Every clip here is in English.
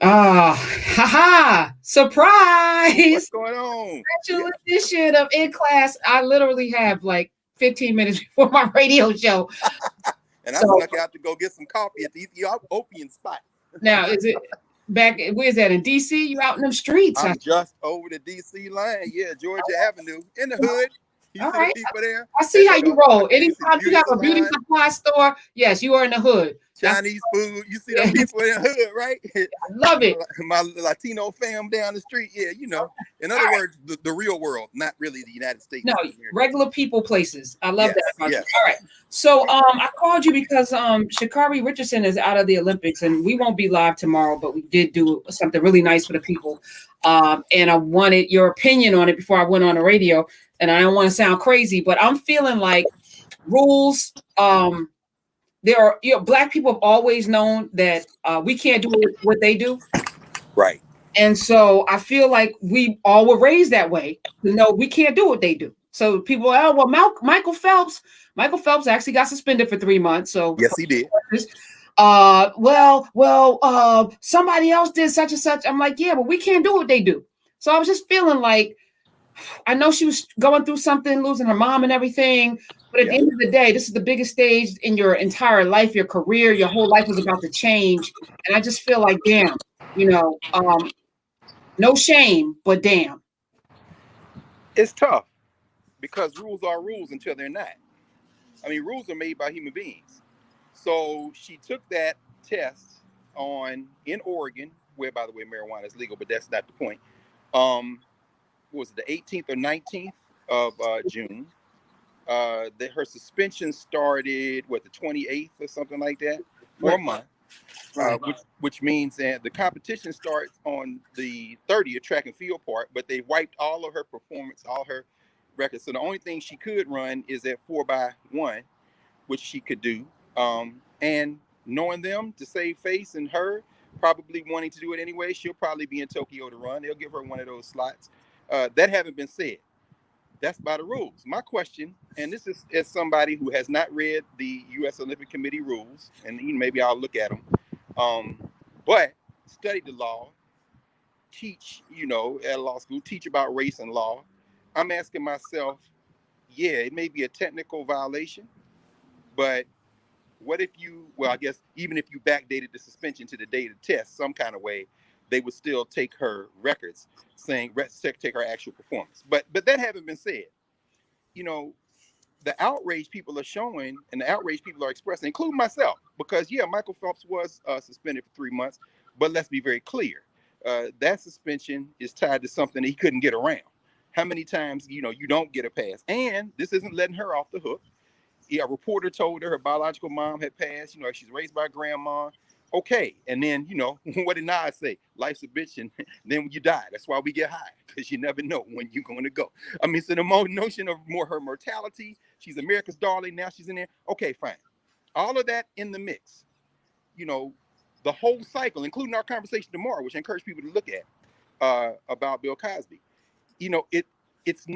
Haha, What's surprise! going on? Yeah, Special edition of In Class. I literally have like 15 minutes before my radio show. and I So snuck out to go get some coffee at the Ethiopian spot. now, is it back? Where's that in DC? You out in them streets? I'm just over the DC line. Yeah, Georgia Avenue in the hood. You All see the right. people there I see at how the you I roll. tell you, see the Anytime you beauty have a beauty salon, supply store, yes, you are in the hood. That's Chinese food. You see them yeah, people in the hood, right? I love it. My Latino fam down the street. Yeah, you know. In other words, the real world, not really the United No, States. Here. regular people places. I love that Yes, about you. yes. All right. So I called you because Sha'Carri Richardson is out of the Olympics and we won't be live tomorrow, but we did do something really nice for the people. And I wanted your opinion on it before I went on the radio. And I don't want to sound crazy, but I'm feeling like rules. There are black people have always known that we can't do what they do. Right. And so I feel like we all were raised that way to know we can't do what they do. So people, oh well, Michael Phelps actually got suspended for 3 months. So, Yes, he did. somebody else did such and such. I'm like, yeah, but we can't do what they do. So I was just feeling like I know she was going through something, losing her mom and everything. But at the Yeah. end of the day, this is the biggest stage in your entire life, your career, your whole life is about to change. And I just feel like, damn, you know, no shame, but damn. It's tough because rules are rules until they're not. I mean, rules are made by human beings. So she took that test on in Oregon, where by the way marijuana is legal, but that's not the point. What was it, the 18th or 19th of June? Her suspension started what, the 28th or something like that, for a Right. month. Right. Which means that the competition starts on the 30th track and field part, but they wiped all of her performance, all her records. So the only thing she could run is at 4x1, which she could do. And knowing them to save face and her probably wanting to do it anyway, she'll probably be in Tokyo to run. They'll give her one of those slots. That haven't been said. That's by the rules. My question, and this is as somebody who has not read the U.S. Olympic Committee rules, and maybe I'll look at them, but studied the law, teach, at a law school, teach about race and law. I'm asking myself, yeah, it may be a technical violation, but what if I guess even if you backdated the suspension to the date of the test, some kind of way, they would still take her records, saying take her actual performance. But that haven't been said. You know, the outrage people are showing and the outrage people are expressing, including myself, because yeah, Michael Phelps was suspended for 3 months, but let's be very clear. That suspension is tied to something that he couldn't get around. How many times, you don't get a pass? And this isn't letting her off the hook. Yeah, a reporter told her biological mom had passed. She's raised by grandma. Okay, and then what did Nas say? Life's a bitch, and then when you die, that's why we get high, because you never know when you're going to go. I mean, so the notion of more her mortality. She's America's darling. Now she's in there. Okay, fine. All of that in the mix. You know, the whole cycle, including our conversation tomorrow, which I encourage people to look at about Bill Cosby. It's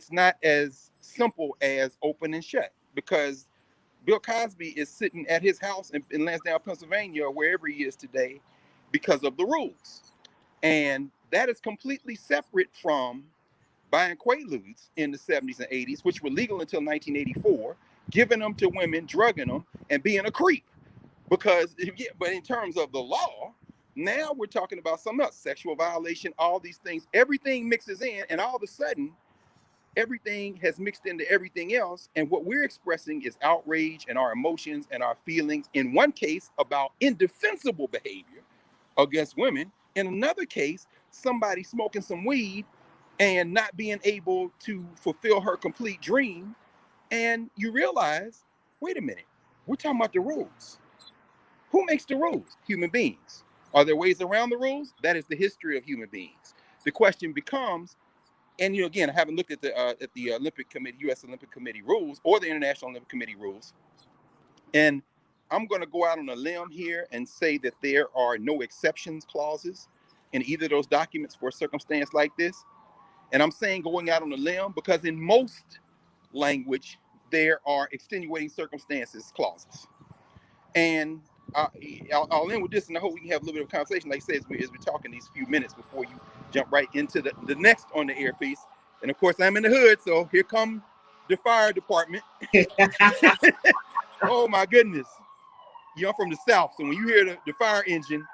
not as simple as open and shut, because Bill Cosby is sitting at his house in Lansdowne, Pennsylvania, or wherever he is today, because of the rules. And that is completely separate from buying Quaaludes in the 70s and 80s, which were legal until 1984, giving them to women, drugging them, and being a creep. But in terms of the law, now we're talking about something else, sexual violation, all these things, everything mixes in, and all of a sudden, everything has mixed into everything else. And what we're expressing is outrage and our emotions and our feelings, in one case about indefensible behavior against women, in another case, somebody smoking some weed and not being able to fulfill her complete dream. And you realize, wait a minute, we're talking about the rules. Who makes the rules? Human beings. Are there ways around the rules? That is the history of human beings. The question becomes, and again, I haven't looked at the Olympic Committee, U.S. Olympic Committee rules or the International Olympic Committee rules, and I'm going to go out on a limb here and say that there are no exceptions clauses in either of those documents for a circumstance like this. And I'm saying going out on a limb because in most language there are extenuating circumstances clauses, and I'll end with this, and I hope we can have a little bit of a conversation, like I said, as we're talking these few minutes before you jump right into the next on the air piece. And of course, I'm in the hood, so here come the fire department. Oh my goodness. You're from the South, so when you hear the fire engine,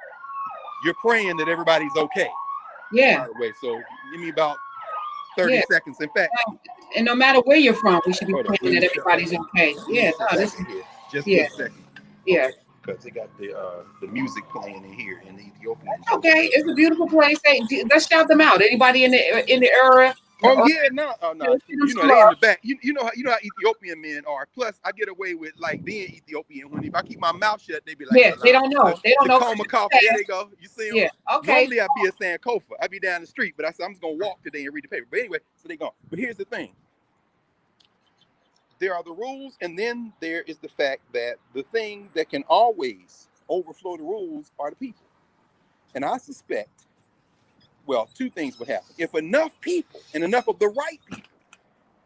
you're praying that everybody's okay. Yeah. Right away. So give me about 30 seconds. In fact, and no matter where you're from, we should be praying that everybody's okay. Yeah, no, this is just a second. Yeah. Because they got the music playing in here in the Ethiopian. Okay, it's a beautiful place. Hey, let's shout them out. Anybody in the area? Oh yeah, no. You know they in the back. You know how Ethiopian men are. Plus, I get away with like being Ethiopian when if I keep my mouth shut, they be like, yeah, they don't know. They don't know. There they go. You see them? Yeah. Okay. Normally I'd be at Sankofa. I'd be down the street, but I said I'm just gonna walk today and read the paper. But anyway, so they gone. But here's the thing. There are the rules, and then there is the fact that the thing that can always overflow the rules are the people. And I suspect, well, two things would happen. If enough people and enough of the right people,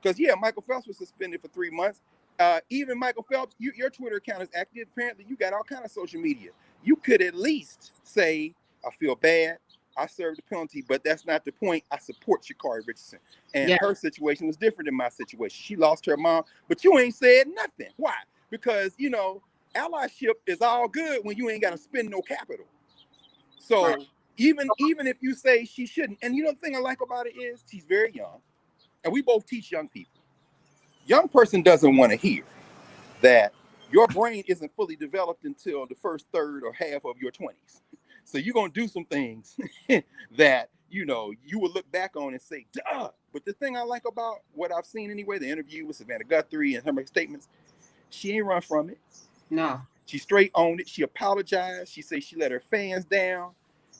because Michael Phelps was suspended for 3 months. Even Michael Phelps, your Twitter account is active. Apparently, you got all kind of social media. You could at least say, I feel bad. I served the penalty, but that's not the point. I support Carri Richardson. And her situation was different than my situation. She lost her mom, but you ain't said nothing. Why? Because, allyship is all good when you ain't got to spend no capital. So even if you say she shouldn't, and the thing I like about it is she's very young, and we both teach young people. Young person doesn't want to hear that your brain isn't fully developed until the first third or half of your 20s. So you're going to do some things that, you will look back on and say, duh. But the thing I like about what I've seen anyway, the interview with Savannah Guthrie and her statements, she ain't run from it. No. She straight owned it. She apologized. She said she let her fans down.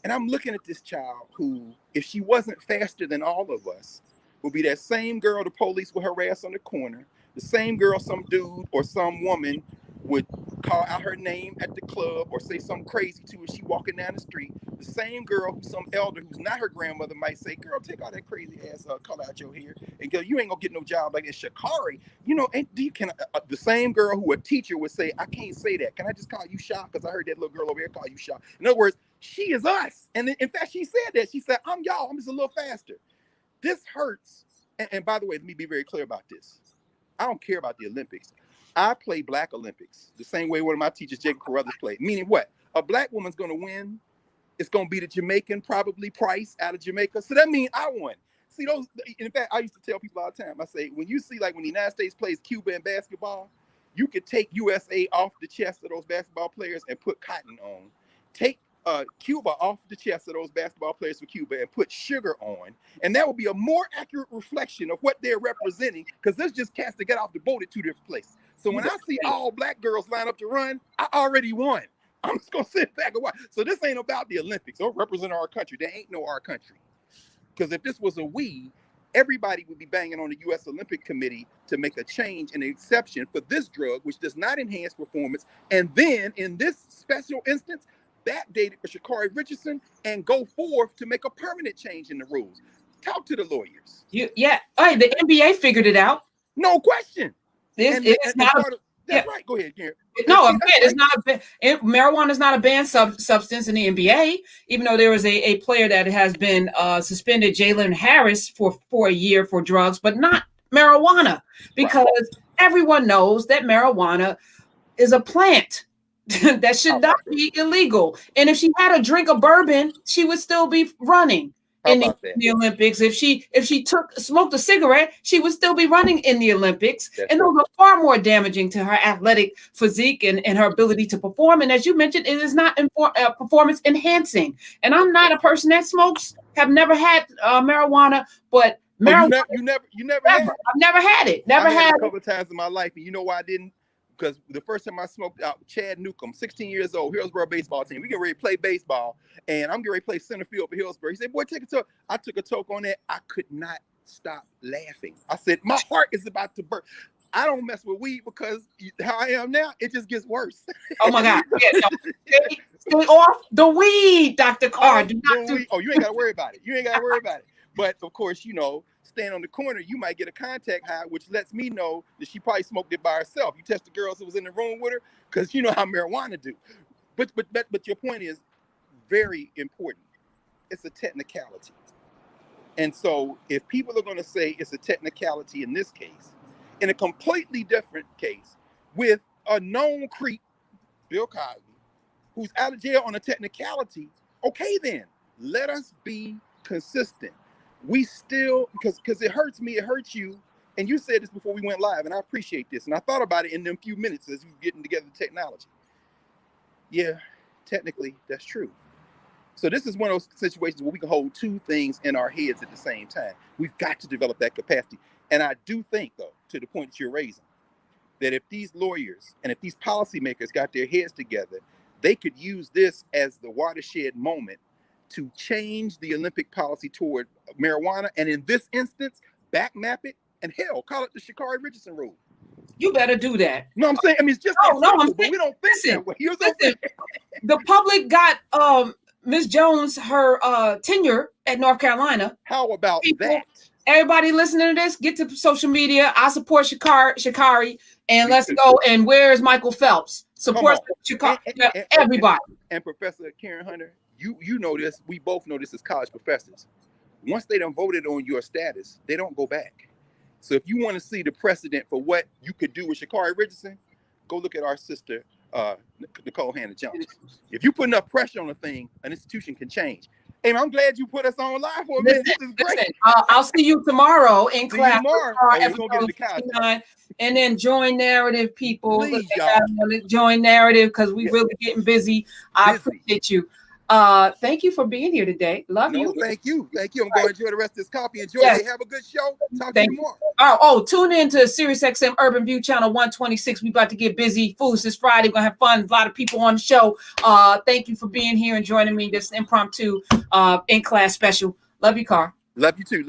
And I'm looking at this child who, if she wasn't faster than all of us, would be that same girl the police would harass on the corner, the same girl some dude or some woman would call out her name at the club or say something crazy to as she walking down the street, the same girl who some elder who's not her grandmother might say, girl, take all that crazy ass color out your hair and go, you ain't gonna get no job like this. Carri, the same girl who a teacher would say, I can't say that. Can I just call you Sha? Because I heard that little girl over here call you Sha. In other words, she is us. And in fact, she said that. She said, I'm y'all. I'm just a little faster. This hurts. And by the way, let me be very clear about this. I don't care about the Olympics. I play Black Olympics the same way one of my teachers, Jacob Carruthers, played. Meaning what? A Black woman's going to win. It's going to be the Jamaican, probably Price out of Jamaica. So that means I won. See, those. In fact, I used to tell people all the time. I say, when you see, like when the United States plays Cuba in basketball, you could take USA off the chest of those basketball players and put cotton on. Take Cuba off the chest of those basketball players for Cuba and put sugar on, and that would be a more accurate reflection of what they're representing, because there's just cats that get off the boat at two different places. So when I see all Black girls line up to run, I already won. I'm just gonna sit back and watch. So this ain't about the Olympics or represent our country. There ain't no our country. Because if this was a we, everybody would be banging on the U.S. Olympic Committee to make a change and an exception for this drug, which does not enhance performance. And then in this special instance, backdated for Carri Richardson and go forth to make a permanent change in the rules. Talk to the lawyers. Hey, the NBA figured it out. No question. It's not. That's right. Go ahead, Karen. No, I'm saying it's not. Marijuana is not a banned substance in the NBA. Even though there was a player that has been suspended, Jalen Harris, for a year for drugs, but not marijuana, because everyone knows that marijuana is a plant that should not be illegal. And if she had a drink of bourbon, she would still be running in the Olympics. If she smoked a cigarette, she would still be running in the Olympics. Those are far more damaging to her athletic physique and her ability to perform. And as you mentioned, it is not performance enhancing. And I'm not a person that smokes, have never had marijuana, but marijuana. You never had it? I've never had it. I had it a couple of times in my life. And you know why I didn't? Because the first time I smoked out, Chad Newcomb, 16 years old, Hillsborough baseball team. We get ready to play baseball, and I'm getting ready to play center field for Hillsborough. He said, boy, take a toke. I took a toke on that. I could not stop laughing. I said, my heart is about to burst. I don't mess with weed because how I am now, it just gets worse. Oh, my God. Stay off the weed, Dr. Carr. You ain't got to worry about it. But, of course, stand on the corner, you might get a contact high, which lets me know that she probably smoked it by herself. You test the girls who was in the room with her, because you know how marijuana do. But your point is very important. It's a technicality. And so if people are going to say it's a technicality in this case, in a completely different case with a known creep, Bill Cosby, who's out of jail on a technicality, okay, then let us be consistent. We still, because it hurts me, it hurts you. And you said this before we went live, and I appreciate this. And I thought about it in them few minutes as you were getting together the technology. Yeah, technically, that's true. So this is one of those situations where we can hold two things in our heads at the same time. We've got to develop that capacity. And I do think, though, to the point that you're raising, that if these lawyers and if these policymakers got their heads together, they could use this as the watershed moment to change the Olympic policy toward marijuana. And in this instance, back map it and hell, call it the Richardson rule. You better do that. No, I'm saying, I mean, it's just no, I'm saying, but we don't think that way. Listen, the public got Ms. Jones her tenure at North Carolina. How about that? Everybody listening to this, get to social media. I support Sha'Carri, and let's go. And where's Michael Phelps? Support Sha'Carri. Everybody. And Professor Karen Hunter, you know this. We both know this as college professors. Once they done voted on your status, they don't go back. So if you want to see the precedent for what you could do with Carri Richardson, go look at our sister Nicole Hannah-Jones. If you put enough pressure on a thing, an institution can change. Hey, I'm glad you put us on live for a minute. This is great. I'll see you tomorrow in class. Tomorrow. And then join narrative, people. Please, y'all. Join narrative because we really getting busy. I appreciate you. Thank you for being here today. Love you. Thank you. I'm going to enjoy the rest of this coffee. Enjoy it. Have a good show. Talk to you tomorrow. Oh, tune in to SiriusXM Urban View Channel 126. We about to get busy. Fools this Friday. We're going to have fun. A lot of people on the show. Thank you for being here and joining me. This impromptu in-class special. Love you, Carr. Love you too.